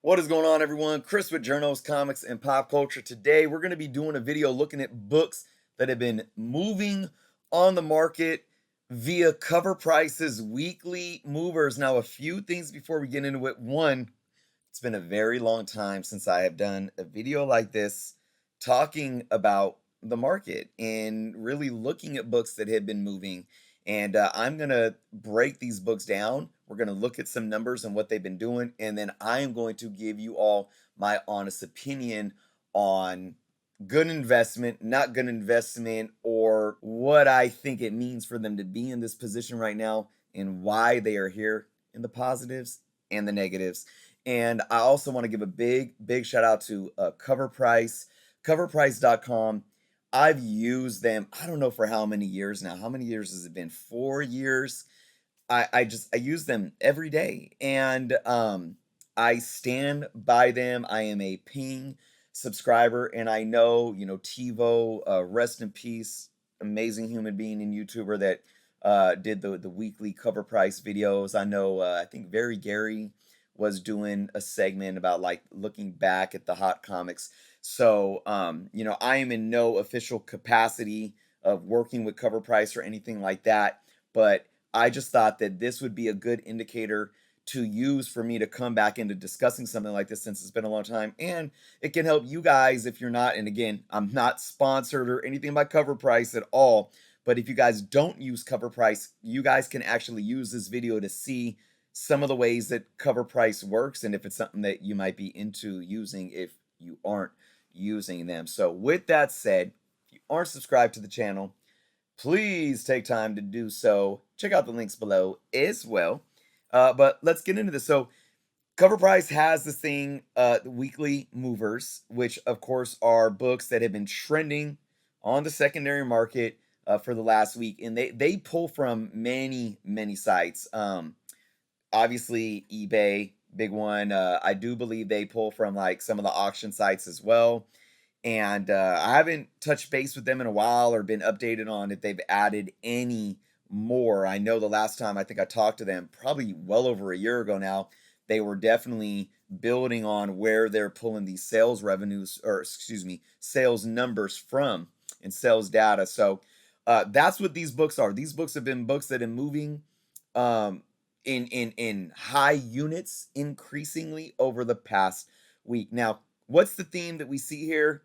What is going on, everyone? Chris with Journos, Comics, and Pop Culture. Today, we're going to be doing a video looking at books that have been moving on the market via cover prices, weekly movers. Now, a few things before we get into it. One, it's been a very long time since I have done a video like this talking about the market and really looking at books that have been moving. And I'm going to break these books down. We're going to look at some numbers and what they've been doing. And then I am going to give you all my honest opinion on good investment, not good investment, or what I think it means for them to be in this position right now and why they are here in the positives and the negatives. And I also want to give a big shout out to Cover Price, coverprice.com. I've used them, I don't know for how many years now. How many years has it been? 4 years. I use them every day. And I stand by them. I am a ping subscriber. And I know, TiVo, rest in peace, amazing human being and YouTuber that did the weekly Cover Price videos. I know, I think Very Gary was doing a segment about like looking back at the hot comics. So, I am in no official capacity of working with Cover Price or anything like that, but I just thought that this would be a good indicator to use for me to come back into discussing something like this since it's been a long time. And it can help you guys if you're not, and again, I'm not sponsored or anything by Cover Price at all. But if you guys don't use Cover Price, you guys can actually use this video to see some of the ways that Cover Price works and if it's something that you might be into using if you aren't using them. So, with that said, if you aren't subscribed to the channel, please take time to do so. Check out the links below as well. But let's get into this. So, Cover Price has this thing, the weekly movers, which of course are books that have been trending on the secondary market for the last week, and they pull from many sites. Obviously eBay, big one. I do believe they pull from like some of the auction sites as well. And I haven't touched base with them in a while or been updated on if they've added any more. I know the last time I think I talked to them, probably well over a year ago now, they were definitely building on where they're pulling these sales revenues, or excuse me, sales numbers from and sales data. So that's what these books are. These books have been books that have been moving um, in high units increasingly over the past week. Now, what's the theme that we see here?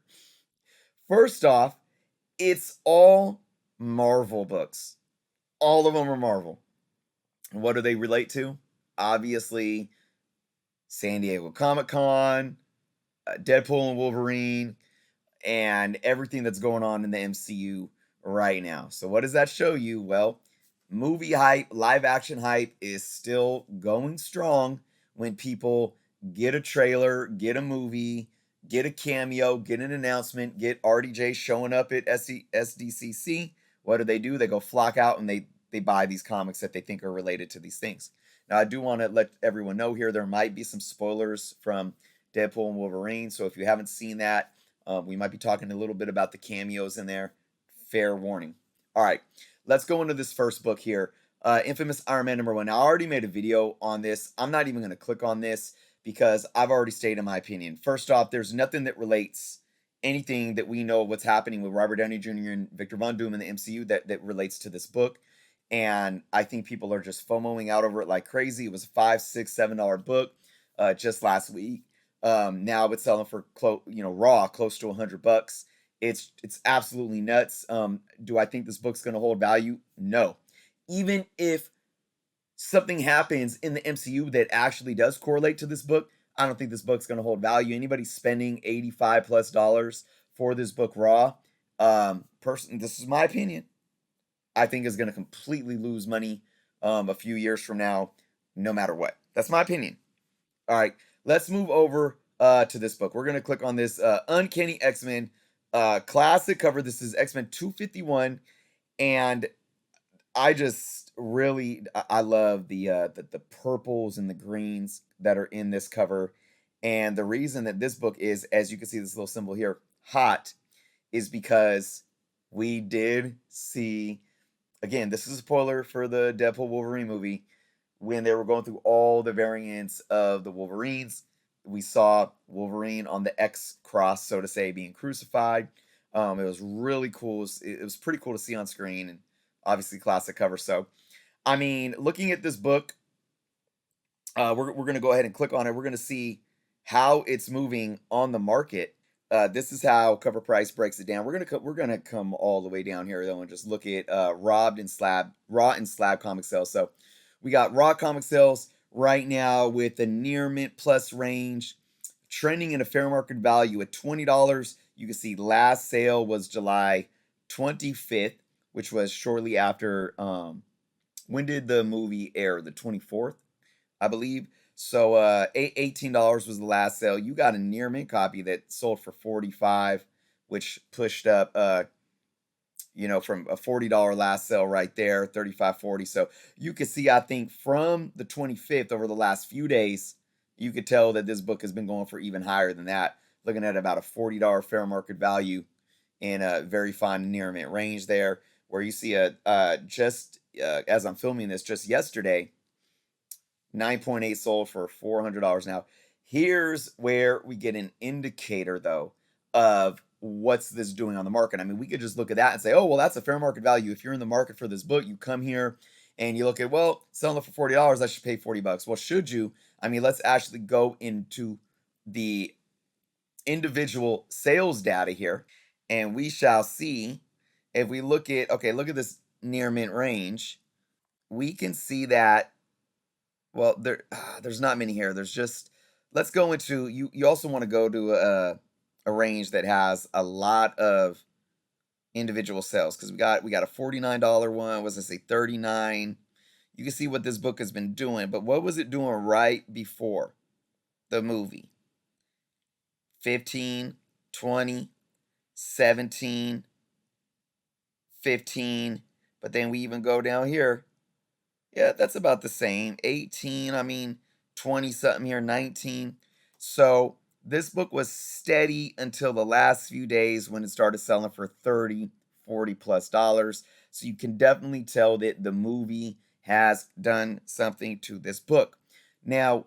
First off, it's all Marvel books. All of them are Marvel. What do they relate to? Obviously, San Diego Comic Con, Deadpool and Wolverine, and everything that's going on in the MCU right now. So, what does that show you? Well, movie hype, live action hype is still going strong when people get a trailer, get a movie, get a cameo, get an announcement, get RDJ showing up at SDCC. What do? They go flock out and they buy these comics that they think are related to these things. Now, I do want to let everyone know here there might be some spoilers from Deadpool and Wolverine. So if you haven't seen that, we might be talking a little bit about the cameos in there. Fair warning. All right, let's go into this first book here. Infamous Iron Man #1. Now, I already made a video on this. I'm not even going to click on this because I've already stated my opinion. First off, there's nothing that relates anything that we know of what's happening with Robert Downey Jr. and Victor Von Doom in the MCU that relates to this book. And I think people are just FOMOing out over it like crazy. It was a $5, $6, $7 book just last week. Now it's selling for raw close to $100. It's absolutely nuts. Do I think this book's going to hold value? No. Even if something happens in the MCU that actually does correlate to this book, I don't think this book's going to hold value. Anybody spending $85+ for this book raw, this is my opinion, I think is going to completely lose money a few years from now, no matter what. That's my opinion. All right, let's move over to this book. We're going to click on this Uncanny X-Men classic cover. This is X-Men 251, and I just really I love the purples and the greens that are in this cover. And the reason that this book is, as you can see, this little symbol here, hot, is because we did see, again, this is a spoiler for the Deadpool Wolverine movie, when they were going through all the variants of the Wolverines. we saw Wolverine on the X cross, so to say, being crucified. It was really cool. It was pretty cool to see on screen, and obviously classic cover. So, I mean, looking at this book, we're going to go ahead and click on it. We're going to see how it's moving on the market. This is how cover price breaks it down. We're gonna come all the way down here though and just look at raw and slab comic sales. So we got raw comic sales right now with the near mint plus range trending in a fair market value at $20. You can see last sale was July 25th, which was shortly after. When did the movie air? The 24th, I believe. So $18 was the last sale. You got a near mint copy that sold for 45, which pushed up from a $40 last sale right there, 35.40. So you can see, I think, from the 25th over the last few days, you could tell that this book has been going for even higher than that. Looking at about a $40 fair market value in a very fine near mint range there, where you see just as I'm filming this, just yesterday, 9.8 sold for $400 now. Here's where we get an indicator, though, of what's this doing on the market. I mean, we could just look at that and say, oh, well, that's a fair market value. If you're in the market for this book, you come here and you look at, well, selling it for $40, I should pay $40. Well, should you? I mean, let's actually go into the individual sales data here, and we shall see. If we look at, okay, look at this near mint range, we can see that, well, there's not many here. There's just, let's go into, you also want to go to a range that has a lot of individual sales, because we got a $49 one, was this a 39? You can see what this book has been doing, but what was it doing right before the movie? 15, 20, 17, 15, but then we even go down here. Yeah, that's about the same. 18, I mean, 20 something here, 19. So this book was steady until the last few days when it started selling for 30, 40 plus dollars. So you can definitely tell that the movie has done something to this book. Now,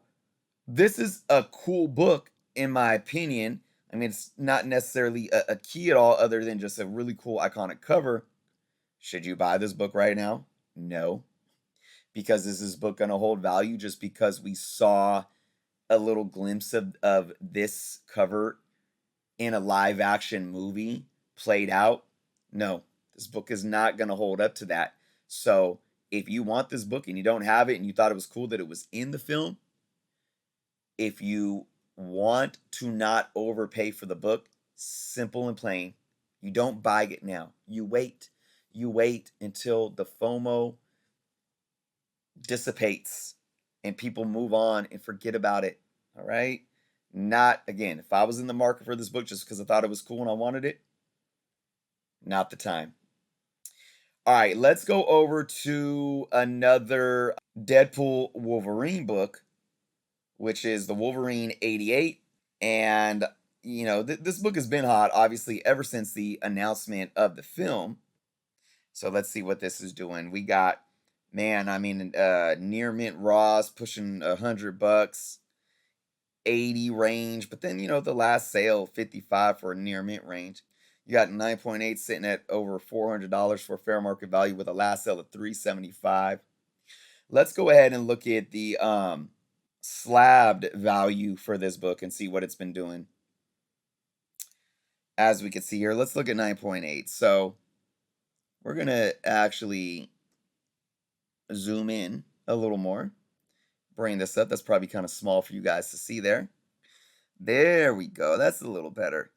this is a cool book, in my opinion. I mean, it's not necessarily a key at all, other than just a really cool, iconic cover. Should you buy this book right now? No. Because is this book going to hold value just because we saw a little glimpse of this cover in a live action movie played out? No, this book is not going to hold up to that. So if you want this book and you don't have it and you thought it was cool that it was in the film, if you want to not overpay for the book, simple and plain, you don't buy it now. You wait. You wait until the FOMO dissipates and people move on and forget about it. All right. Not again, if I was in the market for this book just because I thought it was cool and I wanted it, not the time. All right, let's go over to another Deadpool Wolverine book, which is the Wolverine 88. And, this book has been hot, obviously, ever since the announcement of the film. So let's see what this is doing. We got, man, I mean, near mint raws pushing $100, 80 range, but then the last sale 55 for a near mint range. You got 9.8 sitting at over $400 for fair market value with a last sale of 375. Let's go ahead and look at the slabbed value for this book and see what it's been doing. As we can see here, let's look at 9.8. So we're going to actually zoom in a little more. Bring this up. That's probably kind of small for you guys to see there. There we go. That's a little better.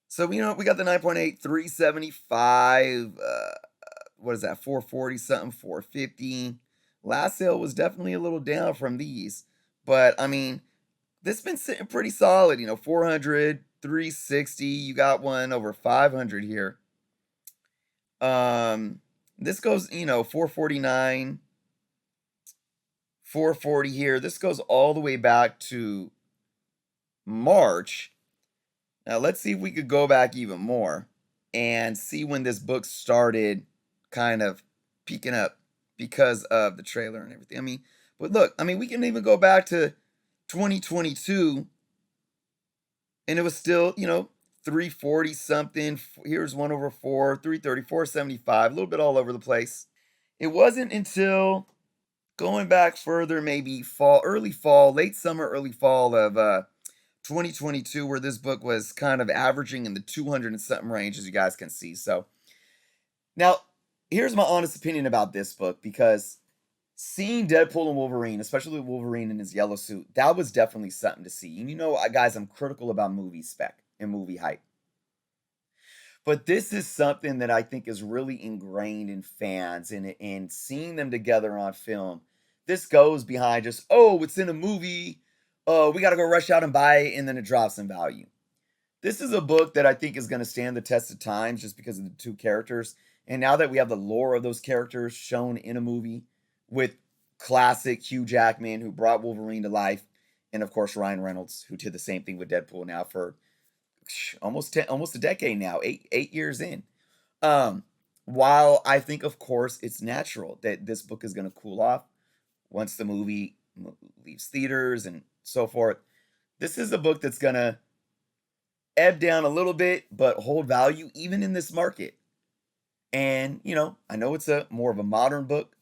So, we got the 9.8, 375. What is that? 440 something, 450. Last sale was definitely a little down from these. But, I mean, this has been sitting pretty solid. 400, 360. You got one over 500 here. This goes, 449. 440 here. This goes all the way back to March. Now let's see if we could go back even more and see when this book started kind of peaking up because of the trailer and everything. I mean, but look, we can even go back to 2022 and it was still, 340 something. Here's one over four, 330, 475, a little bit all over the place. It wasn't until going back further, maybe early fall, late summer, early fall of 2022, where this book was kind of averaging in the 200 and something range, as you guys can see. So now, here's my honest opinion about this book, because seeing Deadpool and Wolverine, especially Wolverine in his yellow suit, that was definitely something to see. And guys, I'm critical about movie spec and movie hype. But this is something that I think is really ingrained in fans, and seeing them together on film. This goes behind just, oh, it's in a movie. Oh, we got to go rush out and buy it, and then it drops in value. This is a book that I think is going to stand the test of times just because of the two characters. And now that we have the lore of those characters shown in a movie with classic Hugh Jackman, who brought Wolverine to life, and of course Ryan Reynolds, who did the same thing with Deadpool now for almost a decade now, 8 years in. Um, while I think, of course, it's natural that this book is going to cool off once the movie leaves theaters and so forth, this is a book that's going to ebb down a little bit, but hold value even in this market. And, I know it's a more of a modern book.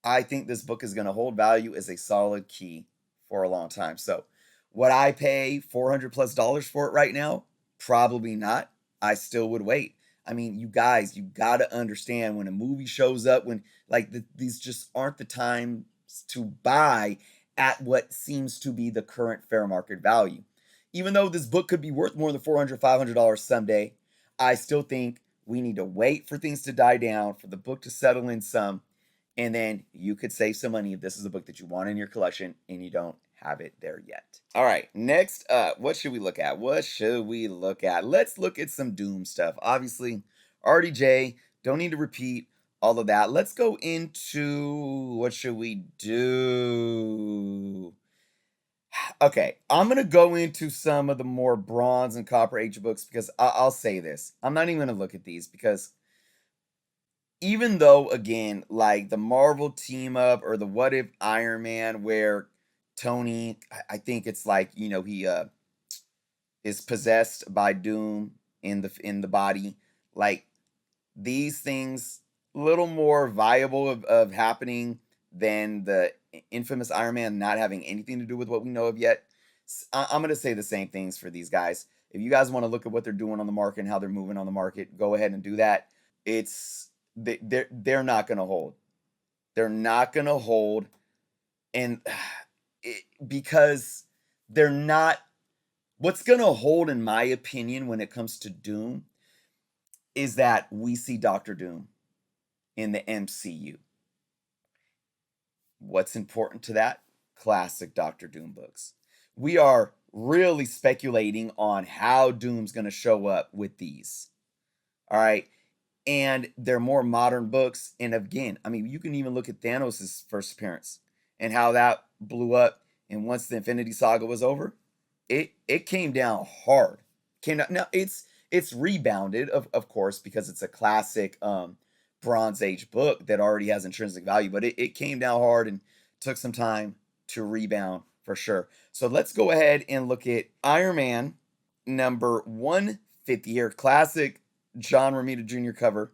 I think this book is going to hold value as a solid key for a long time. So, would I pay $400+ for it right now? Probably not. I still would wait. I mean, you guys, you got to understand, when a movie shows up, when these just aren't the times to buy at what seems to be the current fair market value. Even though this book could be worth more than $400, $500 someday, I still think we need to wait for things to die down, for the book to settle in some, and then you could save some money if this is a book that you want in your collection and you don't have it there yet. All right, next up, what should we look at? Let's look at some Doom stuff. Obviously, RDJ, don't need to repeat all of that. Let's go into, what should we do? Okay, I'm going to go into some of the more Bronze and Copper Age books, because I'll say this. I'm not even going to look at these, because even though, again, like the Marvel team up or the What If Iron Man, where Tony, I think it's like, he is possessed by Doom in the body. Like, these things, a little more viable of happening than the infamous Iron Man not having anything to do with what we know of yet. I'm going to say the same things for these guys. If you guys want to look at what they're doing on the market and how they're moving on the market, go ahead and do that. They're not going to hold. They're not going to hold, and because they're not. What's going to hold, in my opinion, when it comes to Doom, is that we see Doctor Doom in the MCU. What's important to that? Classic Doctor Doom books. We are really speculating on how Doom's going to show up with these. All right. And they're more modern books. And again, I mean, you can even look at Thanos' first appearance and how that blew up. And once the Infinity Saga was over, it came down hard. Now it's rebounded, of course, because it's a classic Bronze Age book that already has intrinsic value, but it came down hard and took some time to rebound for sure. So let's go ahead and look at Iron Man number 150 here. Classic John Romita Jr. cover.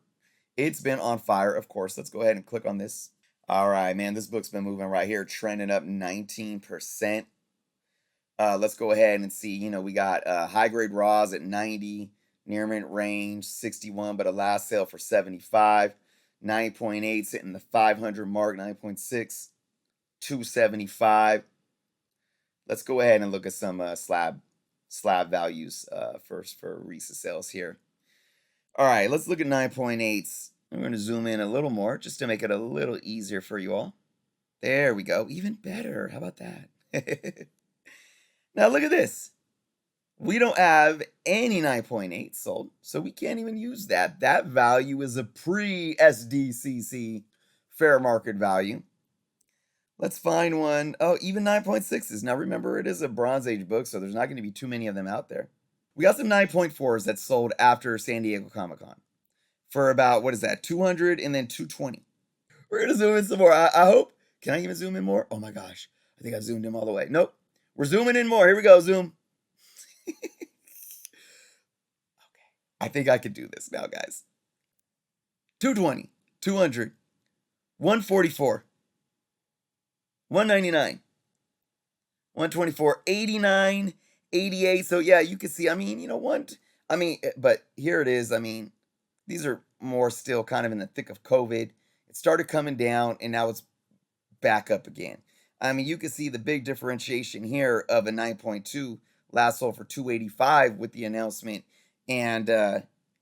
It's been on fire, of course. Let's go ahead and click on this. All right, man, this book's been moving right here, trending up 19%. Let's go ahead and see. We got high grade raws at 90, near mint range 61, but a last sale for 75. 9.8 sitting the 500 mark, 9.6, 275. Let's go ahead and look at some slab values first for recent sales here. All right, let's look at 9.8s. I'm going to zoom in a little more just to make it a little easier for you all. There we go. Even better. How about that? Now look at this. We don't have any 9.8 sold, so we can't even use that. That value is a pre-SDCC fair market value. Let's find one. Oh, even 9.6s. Now remember, it is a Bronze Age book, so there's not going to be too many of them out there. We got some 9.4s that sold after San Diego Comic-Con for about, what is that, 200 and then 220. We're going to zoom in some more. I hope. Can I even zoom in more? Oh my gosh. I think I zoomed in all the way. Nope. We're zooming in more. Here we go, zoom. I think I could do this now, guys. 220, 200, 144, 199, 124, 89, 88. So yeah, you can see, I mean, but here it is. I mean, these are more still kind of in the thick of COVID. It started coming down and now it's back up again. I mean, you can see the big differentiation here of a 9.2 last sold for 285 with the announcement. And,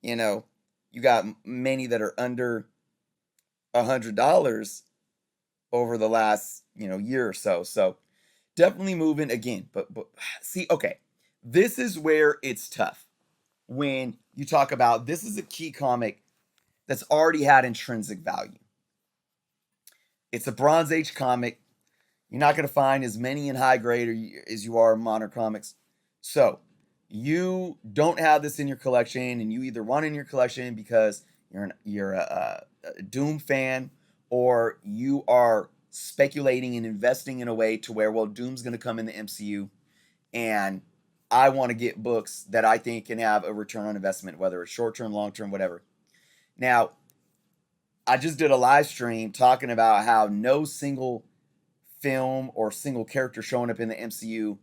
you know, you got many that are under $100 over the last, year or so. So definitely moving again. But see, okay, this is where it's tough when you talk about this is a key comic that's already had intrinsic value. It's a Bronze Age comic. You're not going to find as many in high grade as you are in modern comics. So you don't have this in your collection, and you either want it in your collection because you're a Doom fan, or you are speculating and investing in a way to where, well, Doom's going to come in the MCU, and I want to get books that I think can have a return on investment, whether it's short term, long term, whatever. Now, I just did a live stream talking about how no single film or single character showing up in the MCU,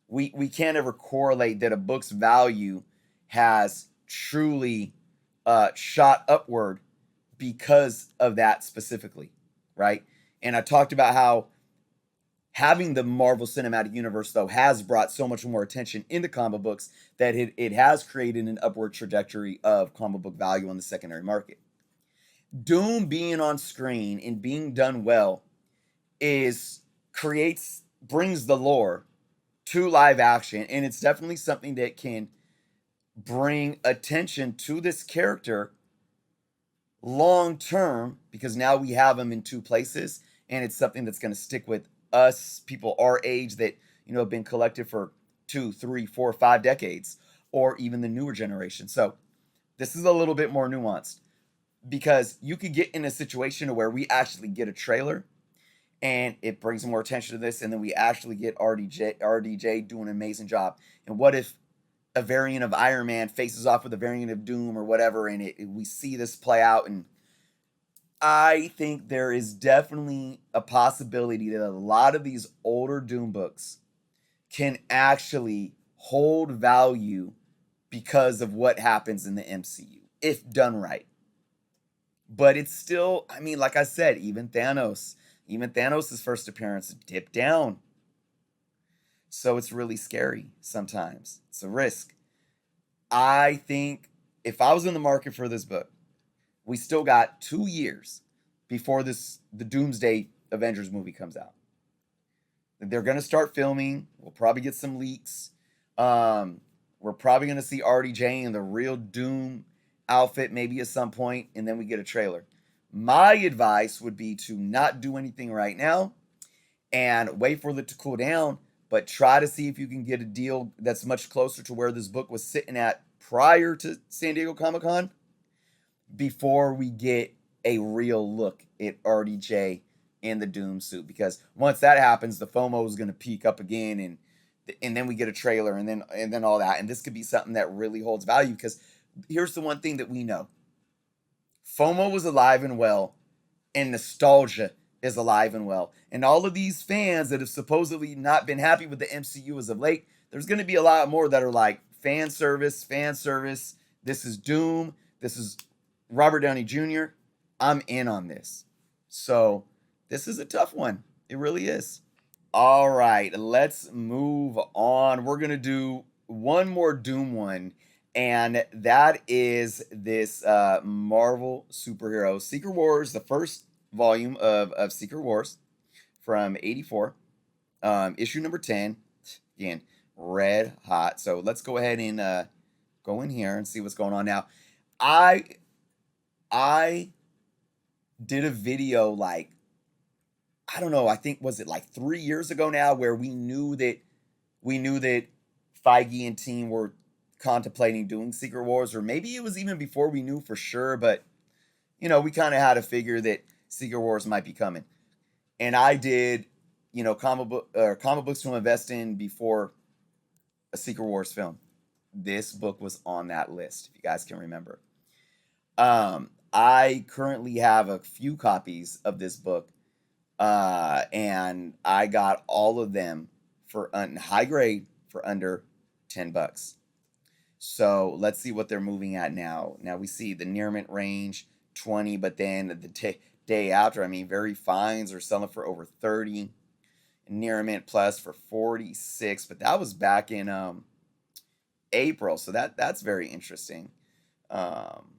we can't ever correlate that a book's value has truly shot upward because of that specifically, right? And I talked about how having the Marvel Cinematic Universe, though, has brought so much more attention into comic books that it has created an upward trajectory of comic book value on the secondary market. Doom being on screen and being done well brings the lore to live action, and it's definitely something that can bring attention to this character long term, because now we have him in two places, and it's something that's going to stick with us, people our age that have been collected for 2, 3, 4, 5 decades, or even the newer generation. So this is a little bit more nuanced, because you could get in a situation where we actually get a trailer and it brings more attention to this, and then we actually get RDJ doing an amazing job. And what if a variant of Iron Man faces off with a variant of Doom or whatever, and we see this play out? And I think there is definitely a possibility that a lot of these older Doom books can actually hold value because of what happens in the MCU, if done right. But it's still, I mean, like I said, even Thanos' first appearance dipped down. So it's really scary sometimes. It's a risk. I think if I was in the market for this book, we still got 2 years before the Doomsday Avengers movie comes out. They're going to start filming. We'll probably get some leaks. We're probably going to see RDJ in the real Doom outfit maybe at some point, and then we get a trailer. My advice would be to not do anything right now and wait for it to cool down, but try to see if you can get a deal that's much closer to where this book was sitting at prior to San Diego Comic-Con before we get a real look at RDJ in the Doom suit. Because once that happens, the FOMO is going to peak up again, and then we get a trailer, and then all that. And this could be something that really holds value, because here's the one thing that we know. FOMO was alive and well, and nostalgia is alive and well. And all of these fans that have supposedly not been happy with the MCU as of late, there's going to be a lot more that are like, fan service. This is Doom. This is Robert Downey Jr. I'm in on this. So this is a tough one. It really is. All right, let's move on. We're going to do one more Doom one, and that is this Marvel superhero Secret Wars, the first volume of Secret Wars from '84, issue number 10. Again, red hot. So let's go ahead and go in here and see what's going on now. I did a video, like, I don't know, I think, was it like 3 years ago now, where we knew that Feige and team were contemplating doing Secret Wars, or maybe it was even before we knew for sure, but we kind of had to figure that Secret Wars might be coming. And I did, comic books to invest in before a Secret Wars film. this book was on that list, if you guys can remember. I currently have a few copies of this book, and I got all of them for high grade for under $10. So let's see what they're moving at now. Now we see the near mint range 20, but then the day after, I mean, very fines are selling for over 30. Near mint plus for 46, but that was back in April, so that's very interesting. Um,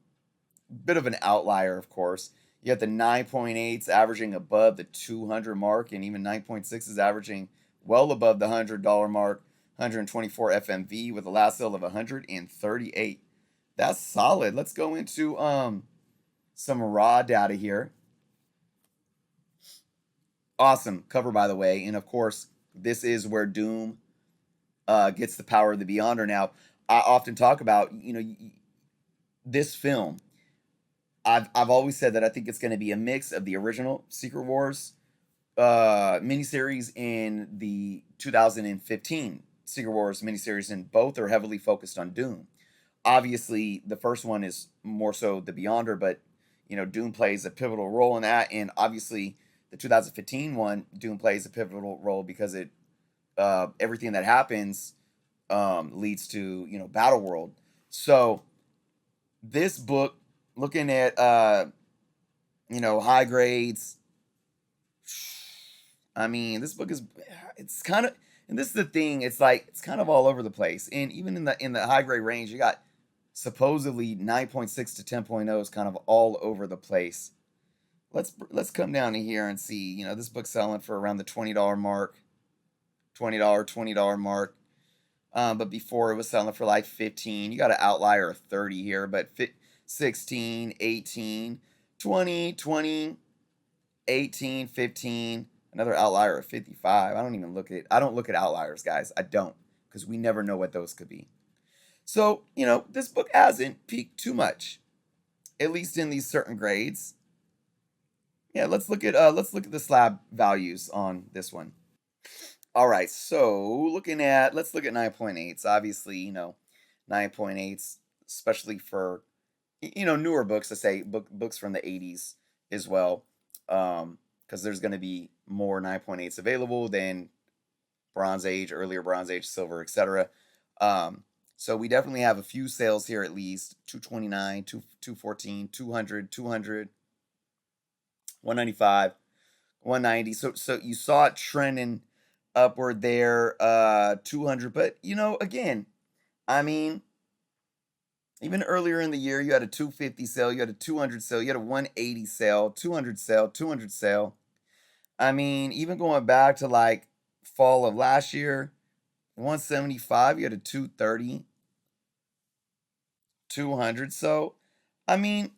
Bit of an outlier, of course. You got the 9.8s averaging above the 200 mark, and even 9.6 is averaging well above the $100 mark. 124 FMV with a last sale of 138. That's solid. Let's go into some raw data here. Awesome cover, by the way, and of course, this is where Doom gets the power of the Beyonder. Now, I often talk about this film. I've always said that I think it's going to be a mix of the original Secret Wars miniseries and the 2015 Secret Wars miniseries, and both are heavily focused on Doom. Obviously, the first one is more so the Beyonder, but Doom plays a pivotal role in that, and obviously the 2015 one, Doom plays a pivotal role because it everything that happens leads to Battle World. So this book, looking at high grades, I mean, this book is it's kind of, and this is the thing, it's like it's kind of all over the place. And even in the high grade range, you got supposedly 9.6 to 10.0 is kind of all over the place. Let's come down to here and see. This book's selling for around the $20 mark, $20 mark. But before it was selling for like 15. You got an outlier of 30 here, but 16, 18, 20, 20, 18, 15. Another outlier of 55. I don't look at outliers, guys. I don't, because we never know what those could be. So, this book hasn't peaked too much, at least in these certain grades. Yeah, let's look at the slab values on this one. All right, so let's look at 9.8s. Obviously, 9.8s, especially for newer books. I say books from the 80s as well, because there's going to be more 9.8s available than Bronze Age, earlier Bronze Age, Silver, etc. So we definitely have a few sales here, at least 229, 214, 200, 200, 195, 190. So you saw it trending upward there, 200. But again, I mean, even earlier in the year, you had a 250 sale, you had a 200 sale, you had a 180 sale, 200 sale, 200 sale. I mean, even going back to like fall of last year, 175, you had a 230, 200. So, I mean,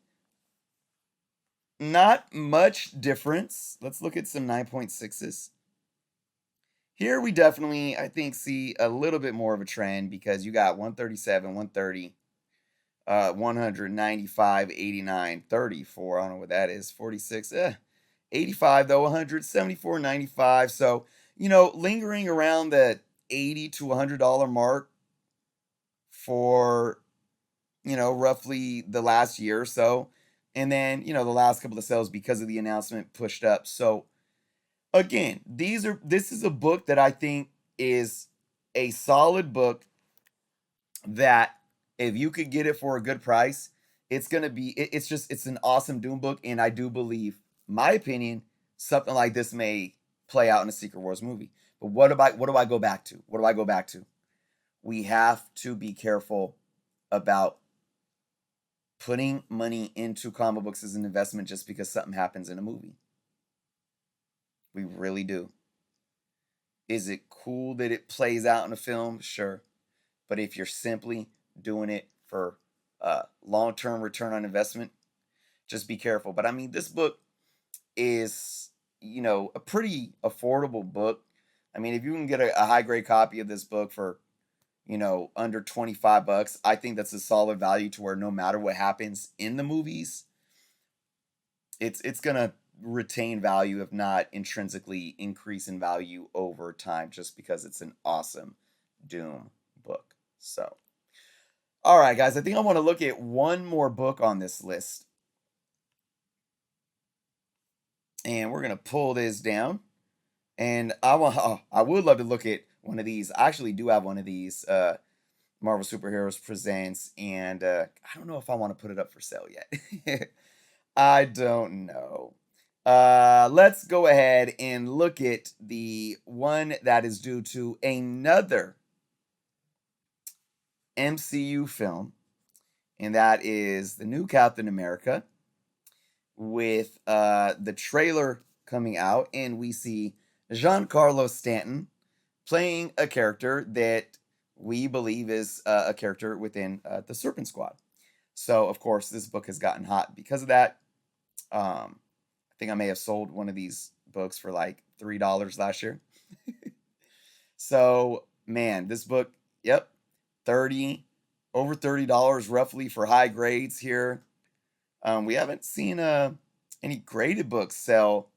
not much difference. Let's look at some 9.6s. Here we definitely, I think, see a little bit more of a trend, because you got 137, 130, 195, 89, 34. I don't know what that is. 46, 85 though, 100, 74, 95. So, lingering around the $80 to $100 mark for, roughly the last year or so. And then, the last couple of sales, because of the announcement, pushed up. So, again, this is a book that I think is a solid book that if you could get it for a good price, it's going to be it's an awesome Doom book, and I do believe, my opinion, something like this may play out in a Secret Wars movie. But what do I go back to? What do I go back to? We have to be careful about putting money into comic books as an investment just because something happens in a movie. We really do. Is it cool that it plays out in a film? Sure. But if you're simply doing it for long-term return on investment, just be careful. But I mean, this book is, a pretty affordable book. I mean, if you can get a high-grade copy of this book for, under $25, I think that's a solid value, to where no matter what happens in the movies, it's gonna retain value, if not intrinsically increase in value over time, just because it's an awesome Doom book. So, All right, guys, I think I want to look at one more book on this list. And we're going to pull this down. And I would love to look at one of these. I actually do have one of these Marvel Superheroes Presents, and I don't know if I want to put it up for sale yet. I don't know. Let's go ahead and look at the one that is due to another MCU film, and that is the new Captain America, with the trailer coming out, and we see Giancarlo Stanton playing a character that we believe is a character within the Serpent Squad. So, of course, this book has gotten hot because of that. I think I may have sold one of these books for like $3 last year. So, man, this book, yep, 30 over $30 roughly for high grades here. We haven't seen any graded books sell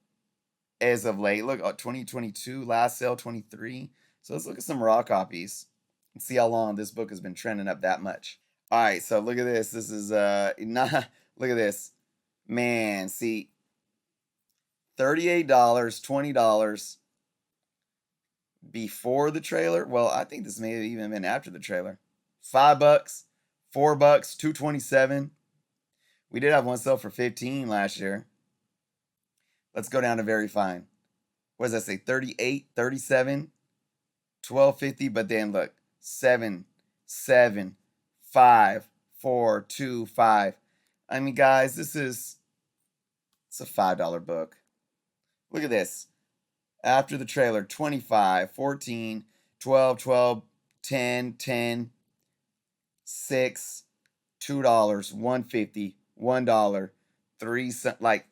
as of late. Look, 2022 last sale 23. So let's look at some raw copies and see how long this book has been trending up that much. All right, so look at this. This is not look at this. Man, see, $38, $20 before the trailer. Well, I think this may have even been after the trailer. $5, $4, 227. We did have one sell for 15 last year. Let's go down to very fine. What does that say? 38, 37, 12.50. But then look, 7, 7, 5, 4, 2, 5. I mean, guys, it's a $5 book. Look at this. After the trailer, 25, 14, 12, 12, 10, 10, 6, $2, 150, $1, 3 cents. Like,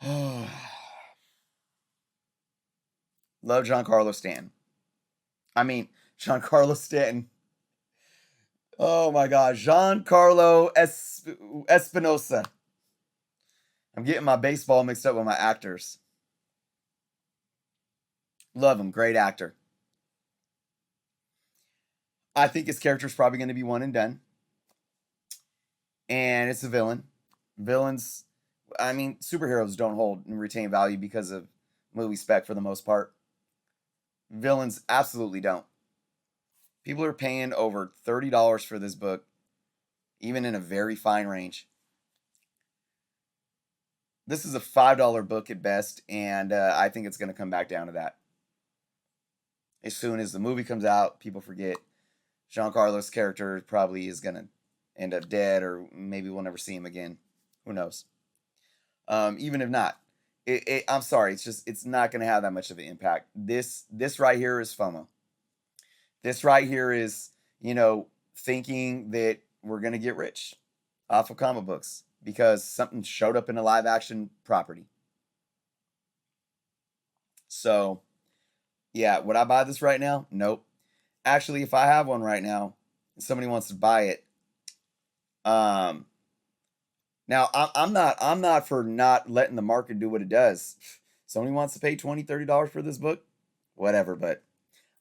love Giancarlo Stanton. I mean, Giancarlo Stanton. Oh my God, Espinosa. I'm getting my baseball mixed up with my actors. Love him, great actor. I think his character is probably going to be one and done. And it's a villain. Villains, I mean, superheroes don't hold and retain value because of movie spec for the most part. Villains absolutely don't. People are paying over $30 for this book, even in a very fine range. This is a $5 book at best, and I think it's going to come back down to that. As soon as the movie comes out, people forget Giancarlo's character probably is going to end up dead, or maybe we'll never see him again. Who knows? Even if not, I'm sorry, it's not going to have that much of an impact. This right here is FOMO. This right here is, thinking that we're going to get rich off of comic books because something showed up in a live action property. So, yeah, would I buy this right now? Nope. Actually, if I have one right now and somebody wants to buy it, now I'm not for not letting the market do what it does. Somebody wants to pay $20, $30 for this book, whatever, but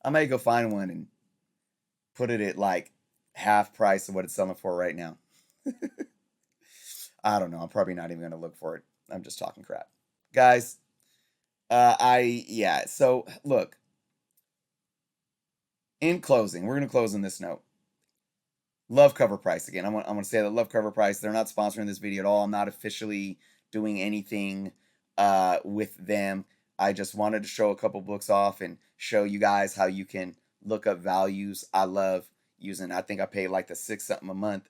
I may go find one and put it at like half price of what it's selling for right now. I don't know. I'm probably not even going to look for it. I'm just talking crap. Guys, so look, in closing, we're going to close on this note. Love Cover Price again. I'm going to say that Love Cover Price, they're not sponsoring this video at all. I'm not officially doing anything with them. I just wanted to show a couple books off and show you guys how you can look up values. I love using, I think I pay like the $6 something a month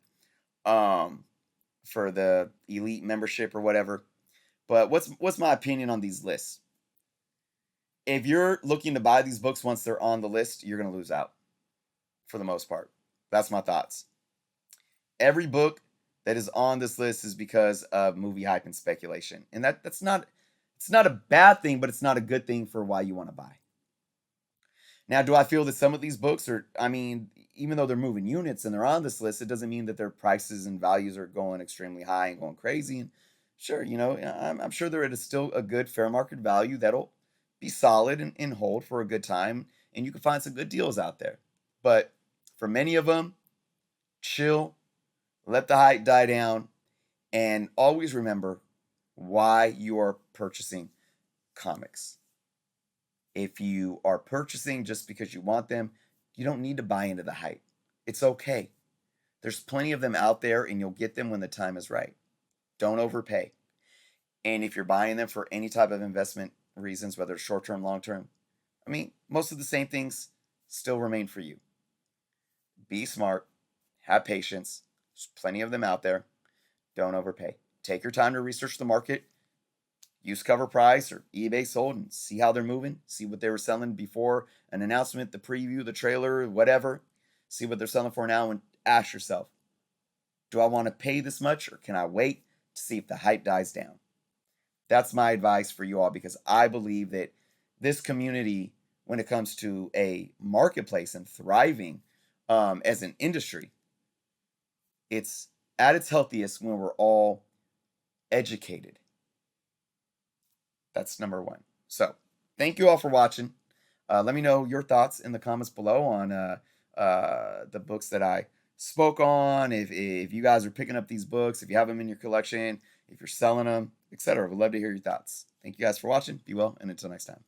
for the elite membership or whatever. But what's my opinion on these lists? If you're looking to buy these books once they're on the list, you're going to lose out for the most part. That's my thoughts. Every book that is on this list is because of movie hype and speculation. And it's not a bad thing, but it's not a good thing for why you want to buy. Now, do I feel that some of these books are, even though they're moving units and they're on this list, it doesn't mean that their prices and values are going extremely high and going crazy. And sure, I'm sure they're at still a good fair market value that'll be solid and hold for a good time. And you can find some good deals out there. But For many of them, chill, let the hype die down, and always remember why you are purchasing comics. If you are purchasing just because you want them, you don't need to buy into the hype. It's okay. There's plenty of them out there, and you'll get them when the time is right. Don't overpay. And if you're buying them for any type of investment reasons, whether it's short term, long term, I mean, most of the same things still remain for you. Be smart, have patience. There's plenty of them out there. Don't overpay. Take your time to research the market. Use cover price or eBay sold and see how they're moving. See what they were selling before an announcement, the preview, the trailer, whatever. See what they're selling for now and ask yourself, do I want to pay this much or can I wait to see if the hype dies down? That's my advice for you all because I believe that this community, when it comes to a marketplace and thriving as an industry, it's at its healthiest when we're all educated. That's number one. So, thank you all for watching. Let me know your thoughts in the comments below on the books that I spoke on. If you guys are picking up these books, if you have them in your collection, if you're selling them, etc. Would love to hear your thoughts. Thank you guys for watching. Be well, and until next time.